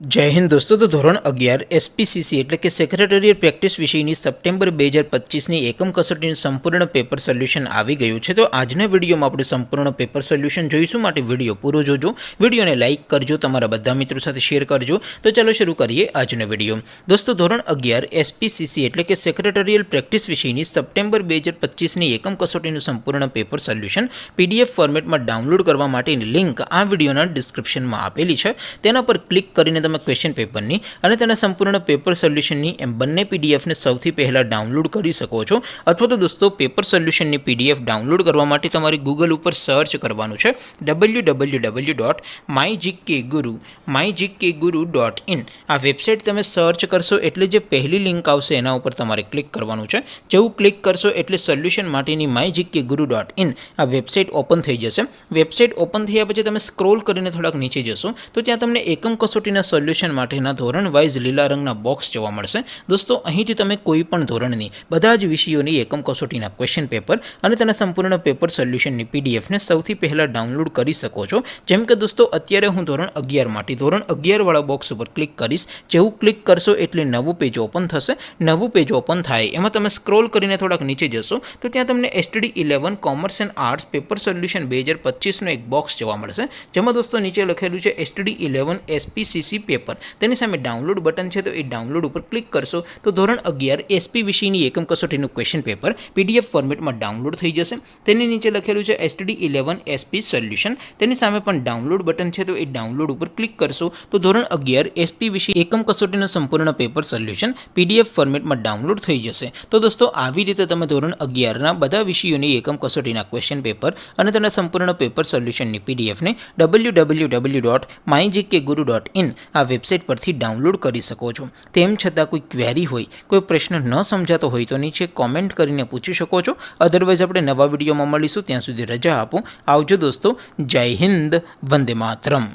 जय हिंद दोस्तों। तो ધોરણ 11 એસપીસીસી એટલે કે સેક્રેટરીયલ પ્રેક્ટિસ વિષયની સપ્ટેમ્બર 2025ની એકમ કસોટીનું સંપૂર્ણ પેપર સોલ્યુશન આવી ગયું છે। તો આજના વિડીયોમાં આપણે સંપૂર્ણ પેપર સોલ્યુશન જોઈશું, માટે વિડીયો પૂરો જોજો, વિડીયોને લાઇક કરજો, તમારા બધા મિત્રો સાથે શેર કરજો। તો ચાલો શરૂ કરીએ આજનો વિડીયો। દોસ્તો ધોરણ 11 એસપીસીસી એટલે કે સેક્રેટરીયલ પ્રેક્ટિસ વિષયની સપ્ટેમ્બર 2025ની એકમ કસોટીનું સંપૂર્ણ પેપર સોલ્યુશન પીડીએફ ફોર્મેટમાં ડાઉનલોડ કરવા માટેની લિંક આ વિડીયોના ડિસ્ક્રિપ્શનમાં આપેલી છે। તેના પર ક્લિક કરીને તમે ક્વેશ્ચન પેપરની અને તેના સંપૂર્ણ પેપર સોલ્યુશનની એમ બંને પીડીએફને સૌથી પહેલાં ડાઉનલોડ કરી શકો છો। અથવા તો દોસ્તો પેપર સોલ્યુશનની પીડીએફ ડાઉનલોડ કરવા માટે તમારે ગૂગલ ઉપર સર્ચ કરવાનું છે www.mygkguru.in। આ વેબસાઇટ તમે સર્ચ કરશો એટલે જે પહેલી લિંક આવશે એના ઉપર તમારે ક્લિક કરવાનું છે। જેવું ક્લિક કરશો એટલે સોલ્યુશન માટેની mygkguru.in આ વેબસાઇટ ઓપન થઈ જશે। વેબસાઇટ ઓપન થયા પછી તમે સ્ક્રોલ કરીને થોડાક નીચે જશો તો ત્યાં તમને એકમ કસોટીના સોલ્યુશન માટેના ધોરણ વાઇઝ લીલા રંગના બોક્સ જોવા મળશે। દોસ્તો અહીંથી તમે કોઈ પણ ધોરણની બધા જ વિષયોની એકમ કસોટીના ક્વેશ્ચન પેપર અને તેના સંપૂર્ણ પેપર સોલ્યુશનની પીડીએફને સૌથી પહેલાં ડાઉનલોડ કરી શકો છો। જેમ કે દોસ્તો અત્યારે હું ધોરણ 11 માટે ધોરણ 11 વાળા બોક્સ ઉપર ક્લિક કરીશ। જેવું ક્લિક કરશો એટલે નવું પેજ ઓપન થશે। નવું પેજ ઓપન થાય એમાં તમે સ્ક્રોલ કરીને થોડાક નીચે જશો તો ત્યાં તમને STD 11 commerce and arts paper solution 2025નો એક બોક્સ જોવા મળશે, જેમાં દોસ્તો નીચે લખેલું છે STD 11 એસપીસીસી પેપર। તેની સામે ડાઉનલોડ બટન છે, તો એ ડાઉનલોડ ઉપર ક્લિક કરશો તો ધોરણ 11 એસપી વિષયની એકમ કસોટીનું ક્વેશ્ચન પેપર પીડીએફ ફોર્મેટમાં ડાઉનલોડ થઈ જશે। તેની નીચે લખેલું છે STD 11 એસપી સોલ્યુશન, તેની સામે પણ ડાઉનલોડ બટન છે, તો એ ડાઉનલોડ ઉપર ક્લિક કરશો તો ધોરણ 11 એસપી વિષય એકમ કસોટીનું સંપૂર્ણ પેપર સોલ્યુશન પીડીએફ ફોર્મેટમાં ડાઉનલોડ થઈ જશે। તો દોસ્તો આવી રીતે તમે ધોરણ 11ના બધા વિષયોની એકમ કસોટીના ક્વેશ્ચન પેપર અને તેના સંપૂર્ણ પેપર સોલ્યુશનની પીડીએફને www.mygkguru.in આ વેબસાઇટ પરથી ડાઉનલોડ કરી શકો છો। તેમ છતાં કોઈ ક્વેરી હોય, કોઈ પ્રશ્ન ન સમજાતો હોય તો નીચે કોમેન્ટ કરીને પૂછી શકો છો। અધરવાઇઝ આપણે નવા વિડીયોમાં મળીશું, ત્યાં સુધી રજા આપો। આવજો દોસ્તો, જય હિન્દ, વંદે માતરમ।